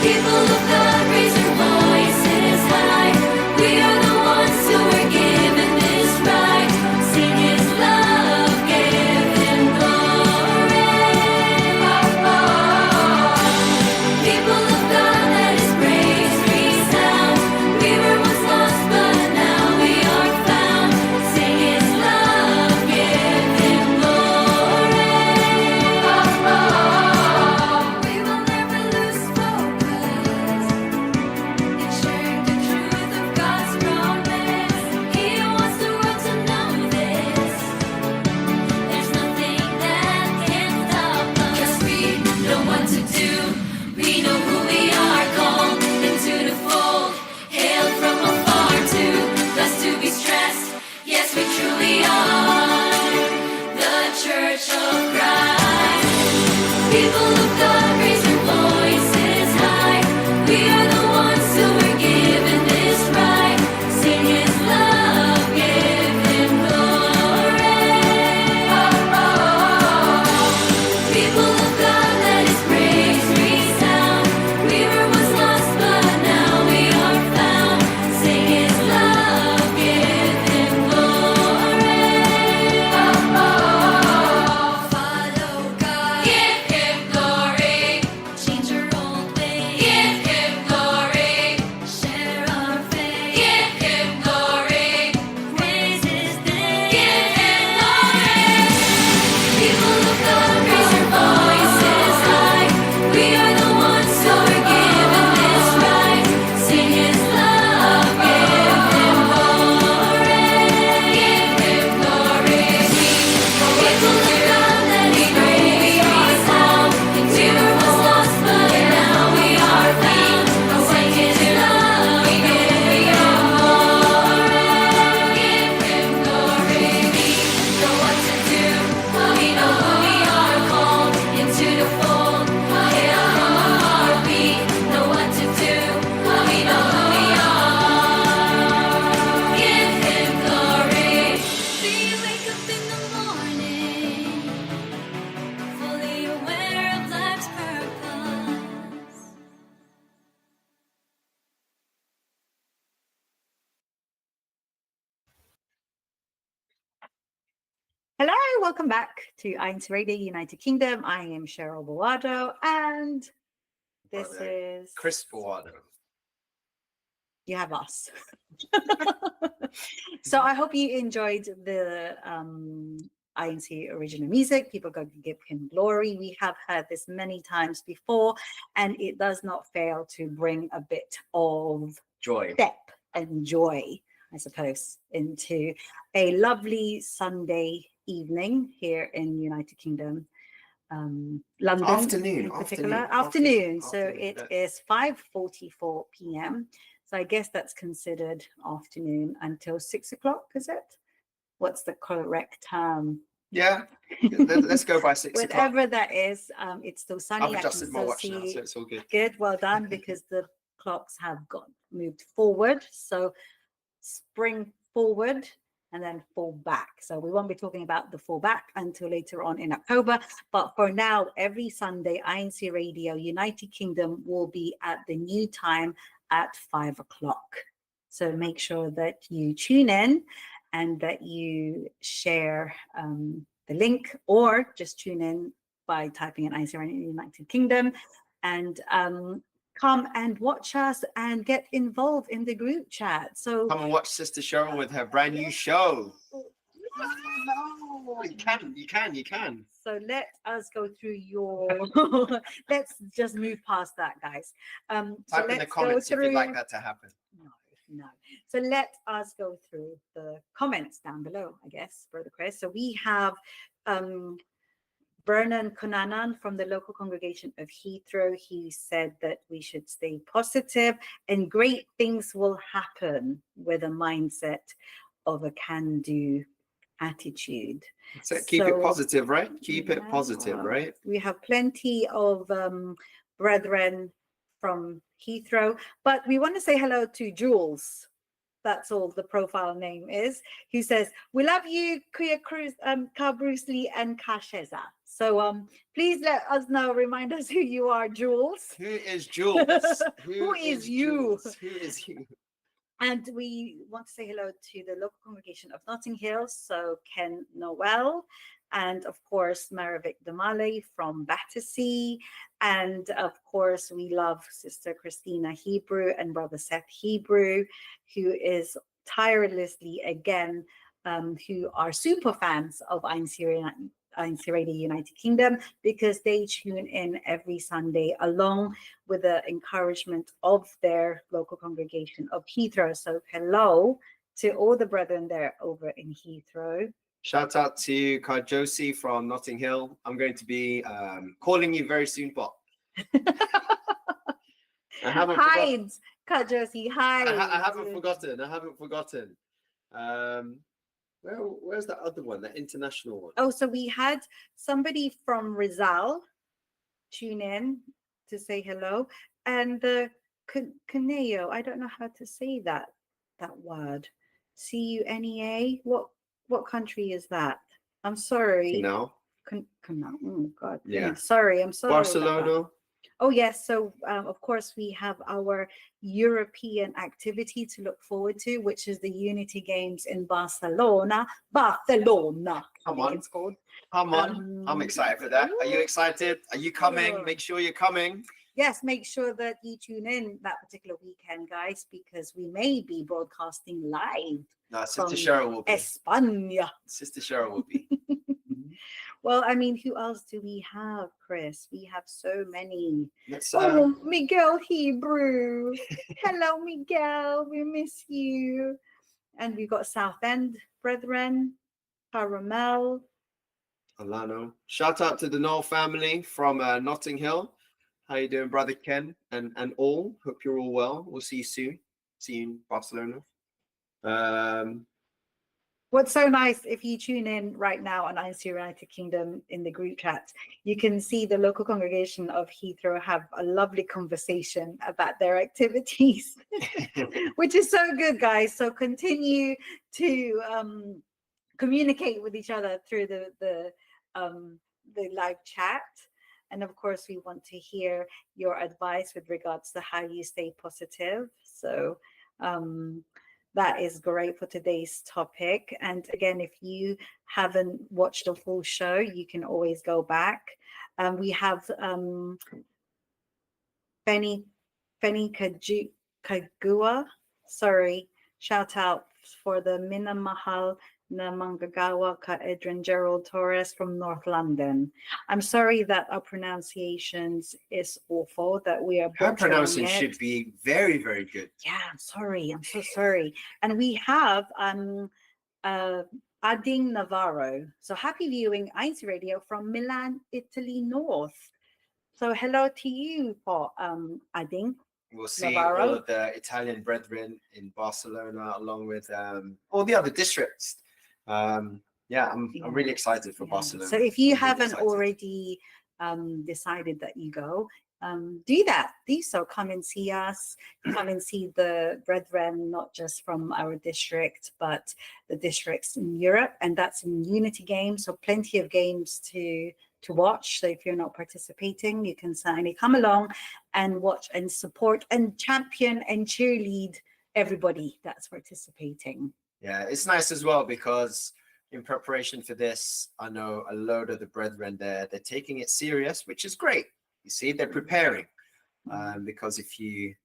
S7: People of God, raise your voices high. We are the ones who were given this right. Sing His love, give Him glory. People of God, let His praise resound. We were once lost, but now we are found. Sing His love, give Him glory. We will never lose focus in sharing the truth of God's promise. He wants the world to know this. There's nothing that can stop us. 'Cause we know what to do. We know who we are, called into the fold. Hailed from afar, too blessed to be stressed. Yes, we truly are the Church of Christ. People of God, raise your voices high. We are the ones who were given this right. Sing His love, give Him glory. People of God, let His praise resound. We were once lost, but now we are found. Sing His love, give Him glory. Follow God, give Him glory. Change your old ways, give Him glory. Share our faith, give Him glory. Praise His name, give Him glory. People of God, raise your voices high. We are the ones who are given this right. Sing His love, give Him glory. Give Him glory. People of God, let His praise resound. We were once lost, but now we are found. Sing His love, give Him glory. Give Him glory. We know what to do. We know who we are, called into the fold. Hail from afar, we know what to do. We know who we are. Give Him glory. We wake up in the morning, fully aware of life's purpose.
S4: Hello, welcome back to INCRadio United Kingdom. I am Cheryl Boado, and this
S3: Brother
S4: is
S3: Chris Boado.
S4: you have us. So I hope you enjoyed the INC original music. People go to give Him glory. We have heard this many times before, and it does not fail to bring a bit of
S3: Joy.
S4: step and joy, I suppose, into a lovely Sunday evening here in United Kingdom, London
S3: Afternoon,
S4: in particular.
S3: afternoon.
S4: So it
S3: Yes.
S4: is 5:44 p.m. So I guess that's considered afternoon until 6 o'clock, is it? What's the correct term?
S3: Yeah, let's go by 6 o'clock.
S4: Whatever that is, it's still sunny.
S3: I've
S4: I
S3: adjusted
S4: can
S3: my
S4: still
S3: watch now,
S4: see.
S3: so it's all good.
S4: Good, well done, because the clocks have moved forward. So spring forward and then fall back. So we won't be talking about the fall back until later on in October. But for now, every Sunday, INCRadio United Kingdom will be at the new time at 5 o'clock. So make sure that you tune in and that you share the link, or just tune in by typing in INCRadio United Kingdom, and come and watch us and get involved in the group chat. So
S3: come and watch Sister Cheryl with her brand new show. You can.
S4: So let us go through your let's just move past that, guys.
S3: Type in the comments if you'd like that to happen.
S4: No. So let us go through the comments down below, I guess, Brother Chris. So we have Vernon Konanan from the local congregation of Heathrow. He said that we should stay positive and great things will happen with a mindset of a can-do attitude.
S3: So keep it positive, right? Keep it positive, right?
S4: We have plenty of brethren from Heathrow, but we want to say hello to Jules. That's all the profile name is. Who says, "We love you, Kuya Cruz, Ka Bruce Lee, and Kasheza." So please let us know, remind us who you are, Jules.
S3: Who is Jules?
S4: Who is you?
S3: Jules? Who is you?
S4: And we want to say hello to the local congregation of Notting Hill, so Ken Noel, and of course Maravik Damale from Battersea, and of course we love Sister Christina Hebrew and Brother Seth Hebrew, who is tirelessly again, who are super fans of INCRadio United Kingdom, because they tune in every Sunday along with the encouragement of their local congregation of Heathrow. So hello to all the brethren there over in Heathrow.
S3: Shout out to Josie from Notting Hill. I'm going to be calling you very soon, Pop. I haven't
S4: Hides, Josie, hi.
S3: I haven't forgotten. Where's that other one, that international one?
S4: Oh, so we had somebody from Rizal tune in to say hello, and the Cuneo, I don't know how to say that word. CUNEA. What country is that? I'm sorry.
S3: No.
S4: Oh God.
S3: Yeah.
S4: Sorry. I'm sorry.
S3: Barcelona.
S4: Oh yes. So of course we have our European activity to look forward to, which is the Unity Games in Barcelona.
S3: Come on.
S4: It's called.
S3: Come on. I'm excited for that. Are you excited? Are you coming? Make sure you're coming.
S4: Yes, make sure that you tune in that particular weekend, guys, because we may be broadcasting live.
S3: No, Sister Cheryl will be.
S4: España.
S3: Sister Cheryl will be.
S4: Well, I mean, who else do we have, Chris? We have so many. Miguel Hebrew. Hello, Miguel. We miss you. And we've got Southend Brethren, Caramel.
S3: Alano. Shout out to the Knoll family from Notting Hill. How you doing, Brother Ken and all? Hope you're all well. We'll see you soon. See you in Barcelona.
S4: What's so nice, if you tune in right now on INC United Kingdom in the group chat, you can see the local congregation of Heathrow have a lovely conversation about their activities, which is so good, guys. So continue to communicate with each other through the live chat. And of course, we want to hear your advice with regards to how you stay positive. So that is great for today's topic. And again, if you haven't watched the full show, you can always go back. We have Feni Kagua. Sorry, shout out for the Minamahal Namangagawa Ka Edrin Gerald Torres from North London. I'm sorry that our pronunciations is awful, that we are
S3: her pronunciation should be very, very good.
S4: Yeah, I'm sorry. I'm so sorry. And we have Ading Navarro. So happy viewing INCRadio from Milan, Italy North. So hello to you, Ading.
S3: We'll see
S4: Navarro.
S3: all of the Italian brethren in Barcelona, along with all the other districts. I'm really excited for Barcelona.
S4: So if you haven't already decided that you go, do that. Do so. Come and see us. Come and see the brethren, not just from our district, but the districts in Europe, and that's in Unity Games. So plenty of games to watch. So if you're not participating, you can certainly come along and watch and support and champion and cheerlead everybody that's participating.
S3: Yeah, it's nice as well, because in preparation for this, I know a load of the brethren there, they're taking it serious, which is great. You see, they're preparing, because if you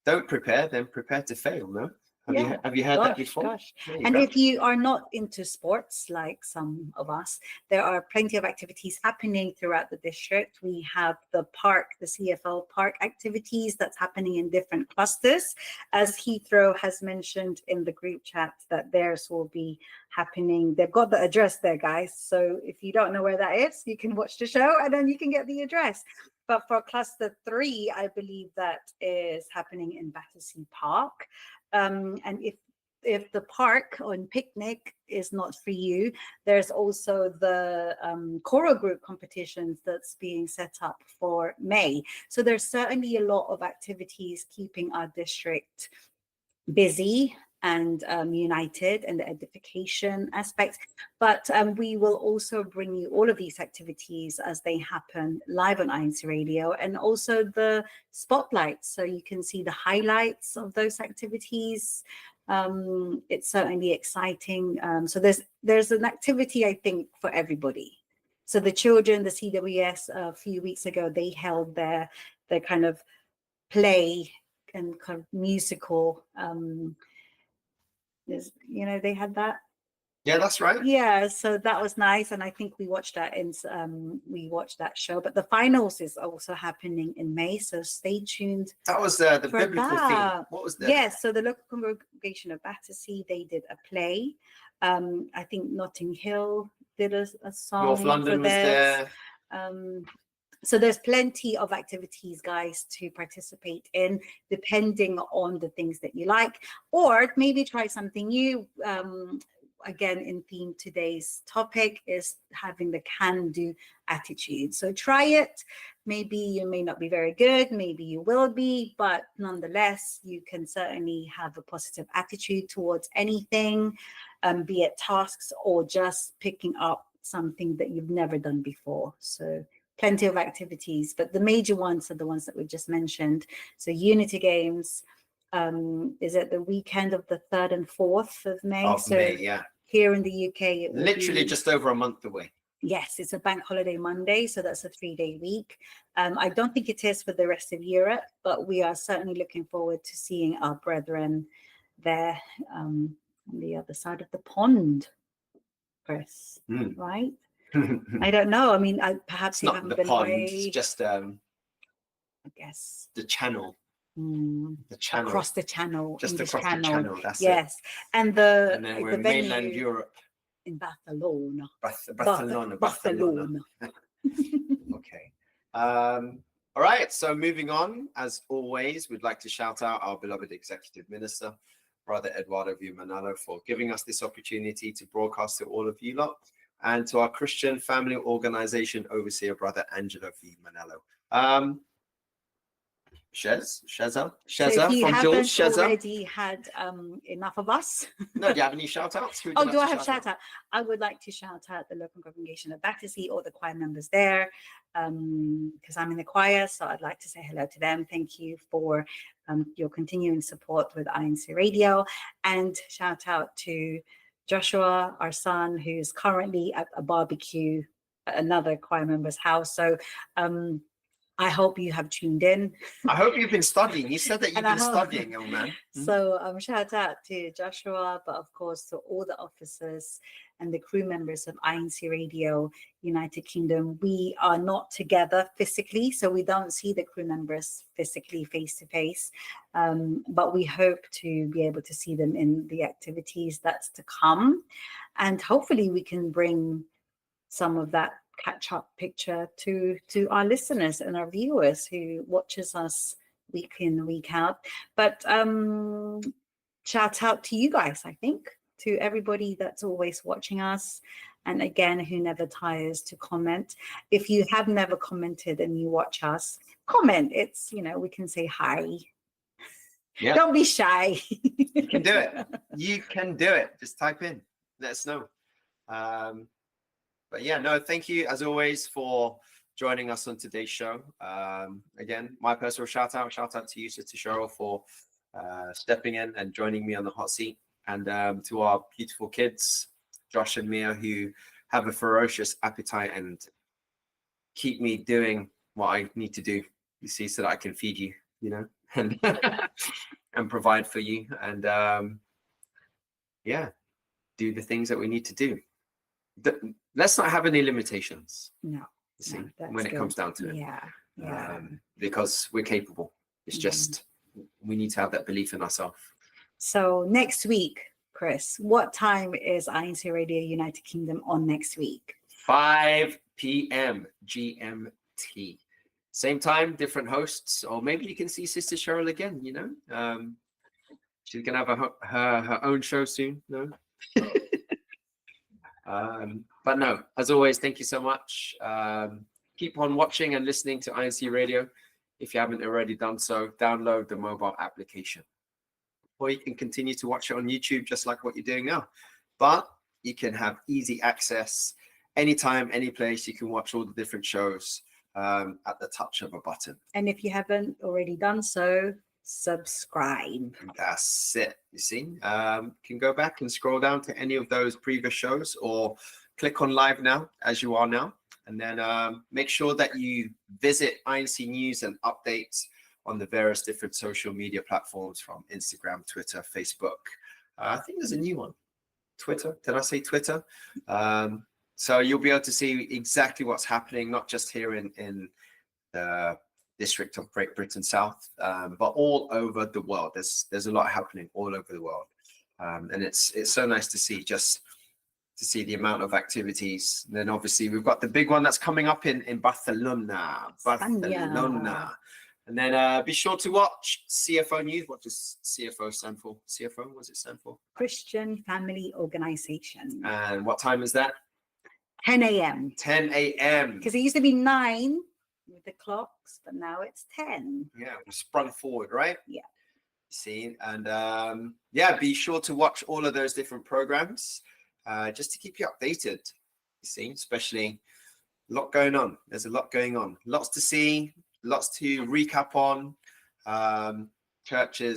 S3: don't prepare, then prepare to fail, no? Have you heard that before?
S4: And if you are not into sports like some of us, there are plenty of activities happening throughout the district. We have the park, the CFL park activities that's happening in different clusters. As Heathrow has mentioned in the group chat, that theirs will be happening. They've got the address there, guys. So if you don't know where that is, you can watch the show and then you can get the address. But for cluster 3, I believe that is happening in Battersea Park. And if the park on picnic is not for you, there's also the choral group competitions that's being set up for May. So there's certainly a lot of activities keeping our district busy and united in the edification aspect. But we will also bring you all of these activities as they happen live on INC Radio, and also the spotlights, so you can see the highlights of those activities. It's certainly exciting. So there's an activity, I think, for everybody. So the children, the CWS, a few weeks ago, they held their kind of play and kind of musical. They had that.
S3: Yeah, that's right.
S4: Yeah, so that was nice, and I think we watched that show. But the finals is also happening in May, so stay tuned.
S3: That was the
S4: for
S3: biblical
S4: that.
S3: theme. What was that?
S4: Yes, so the local congregation of Battersea, they did a play. I think Notting Hill did a song.
S3: North London was there.
S4: So there's plenty of activities, guys, to participate in, depending on the things that you like, or maybe try something new. Again, in theme, today's topic is having the can-do attitude. So try it. Maybe you may not be very good, maybe you will be, but nonetheless, you can certainly have a positive attitude towards anything, be it tasks or just picking up something that you've never done before. So plenty of activities, but the major ones are the ones that we just mentioned. So Unity Games, is it the weekend of the 3rd and 4th of May?
S3: May, yeah.
S4: Here in the UK, it will
S3: literally just over a month away.
S4: Yes, it's a bank holiday Monday, so that's a 3-day week. I don't think it is for the rest of Europe, but we are certainly looking forward to seeing our brethren there on the other side of the pond, Chris, right? I don't know. I mean, perhaps you haven't been
S3: pond,
S4: away.
S3: it's just
S4: I guess
S3: the channel.
S4: The channel, across the channel,
S3: just
S4: English
S3: across the channel. That's
S4: yes,
S3: it.
S4: And
S3: then we're in
S4: venue
S3: mainland Europe,
S4: in Barcelona.
S3: Barcelona. Okay. All right. So moving on, as always, we'd like to shout out our beloved executive minister, Brother Eduardo V. Manalo, for giving us this opportunity to broadcast to all of you lot, and to our Christian Family Organization overseer, Brother Angelo V. Manalo. Sheza
S4: So if you
S3: from
S4: haven't
S3: Jules. Sheza
S4: already had enough of us.
S3: No, do you have any shout outs?
S4: Do I have shout out? I would like to shout out the local congregation of Battersea, all the choir members there, because I'm in the choir, so I'd like to say hello to them. Thank you for your continuing support with INC Radio, and shout out to Joshua, our son, who's currently at a barbecue at another choir member's house. So I hope you have tuned in.
S3: I hope you've been studying. You said that you've been studying, young man.
S4: So shout out to Joshua, but of course to all the officers and the crew members of INC Radio United Kingdom. We are not together physically, so we don't see the crew members physically face to face, but we hope to be able to see them in the activities that's to come. And hopefully we can bring some of that catch-up picture to our listeners and our viewers who watches us week in, week out. But shout out to you guys, I think, to everybody that's always watching us, and again, who never tires to comment. If you have never commented and you watch us, comment. It's, we can say hi. Yeah. Don't be shy.
S3: You can do it. You can do it. Just type in. Let us know. But yeah, no, thank you as always for joining us on today's show. Again, my personal shout out to you, Sister Cheryl, for stepping in and joining me on the hot seat, and to our beautiful kids, Josh and Mia, who have a ferocious appetite and keep me doing what I need to do, you see, so that I can feed you, and and provide for you, and do the things that we need to do. Let's not have any limitations.
S4: No,
S3: see, when it comes down to it.
S4: Yeah.
S3: Because we're capable. It's just we need to have that belief in ourselves.
S4: So next week, Chris, what time is INC Radio United Kingdom on next week?
S3: 5 p.m. GMT. Same time, different hosts, or maybe you can see Sister Cheryl again. She's gonna have her own show soon. No. But no, as always, thank you so much. Keep on watching and listening to INC Radio. If you haven't already done so, download the mobile application. or you can continue to watch it on YouTube, just like what you're doing now. But you can have easy access anytime, any place. You can watch all the different shows at the touch of a button.
S4: And if you haven't already done so, subscribe.
S3: That's it. You see, you can go back and scroll down to any of those previous shows, or click on live now as you are now. And then make sure that you visit INC News and updates on the various different social media platforms, from Instagram, Twitter, Facebook. I think there's a new one, Twitter. Did I say Twitter? So you'll be able to see exactly what's happening, not just here in the District of Great Britain South, but all over the world. There's a lot happening all over the world, and it's so nice to see, just to see the amount of activities. And then obviously we've got the big one that's coming up in Barcelona. And then be sure to watch CFO News. What does CFO stand for? CFO, what's it stand for?
S4: Christian Family Organization.
S3: And what time is that?
S4: 10 a.m.
S3: 10 a.m.
S4: Because it used to be 9 with the clocks, but now it's 10.
S3: Yeah, we sprung forward, right?
S4: Yeah.
S3: See, and yeah, be sure to watch all of those different programs just to keep you updated. You see, especially a lot going on. There's a lot going on. Lots to see, lots to recap on. Church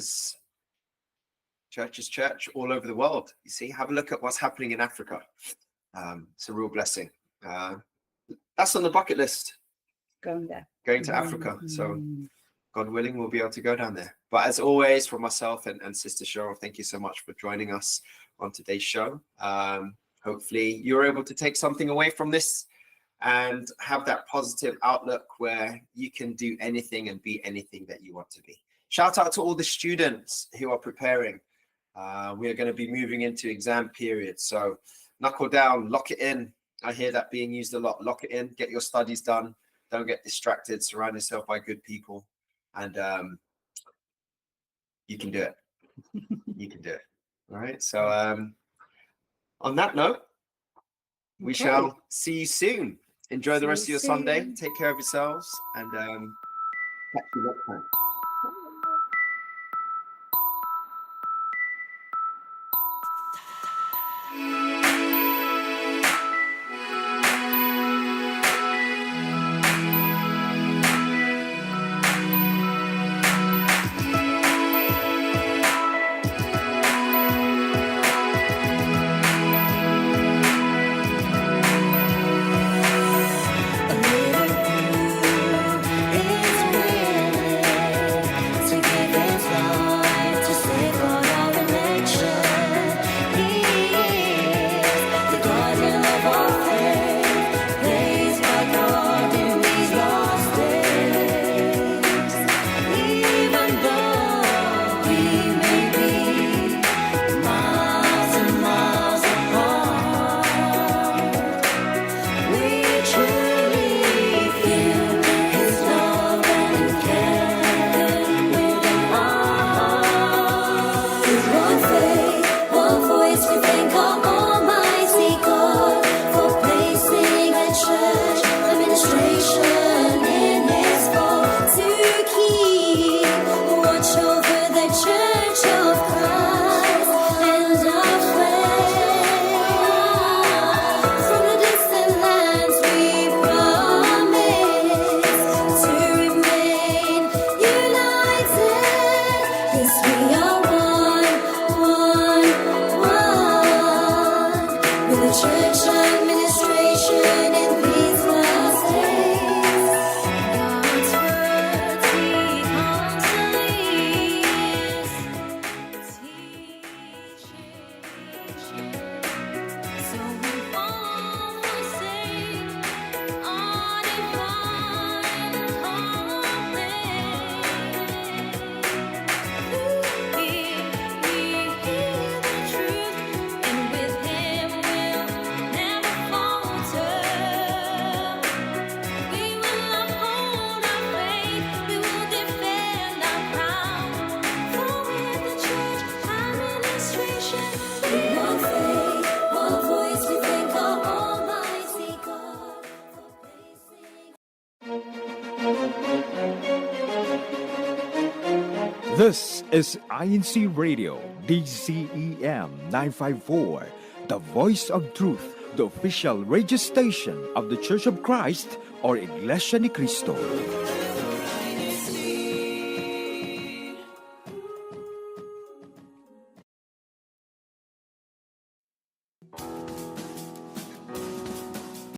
S3: all over the world. You see, have a look at what's happening in Africa. It's a real blessing. That's on the bucket list.
S4: Going
S3: to Africa. So God willing, we'll be able to go down there. But as always, for myself and Sister Cheryl, thank you so much for joining us on today's show. Hopefully you're able to take something away from this and have that positive outlook where you can do anything and be anything that you want to be. Shout out to all the students who are preparing. We are going to be moving into exam period. So knuckle down, lock it in. I hear that being used a lot. Lock it in, get your studies done. Don't get distracted. Surround yourself by good people, and you can do it. You can do it. All right. So on that note, we shall see you soon. Enjoy the rest of your Sunday. Take care of yourselves, and catch you next time.
S1: This is INC Radio, DCEM 954, the voice of truth, the official radio station of the Church of Christ or Iglesia ni Cristo.